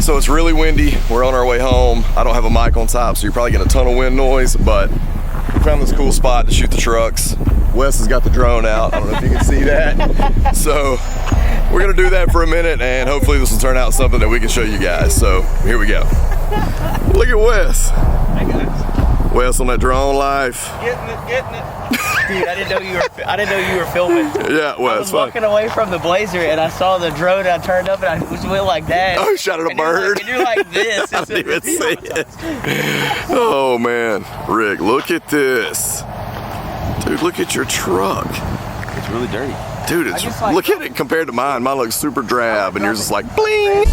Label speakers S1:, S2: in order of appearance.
S1: So it's really windy. We're on our way home. I don't have a mic on top, so you're probably getting a ton of wind noise, but we found this cool spot to shoot the trucks. Wes has got the drone out. I don't know if you can see that. So we're gonna do that for a minute, and hopefully this will turn out something that we can show you guys. So here we go. Look at Wes.
S2: Hey guys.
S1: Wes on that drone life.
S2: Getting it. Dude, I didn't know you were filming.
S1: Yeah, Wes.
S2: I was walking away from the Blazer and I saw the drone. I turned up and I just went like that.
S1: Oh, shot at a bird.
S2: And you're like this.
S1: I didn't even see it. Oh man, Rick, look at this. Dude, look at your truck.
S2: It's really dirty.
S1: Dude, it's look at it compared to mine. Mine looks super drab, and yours is like bling.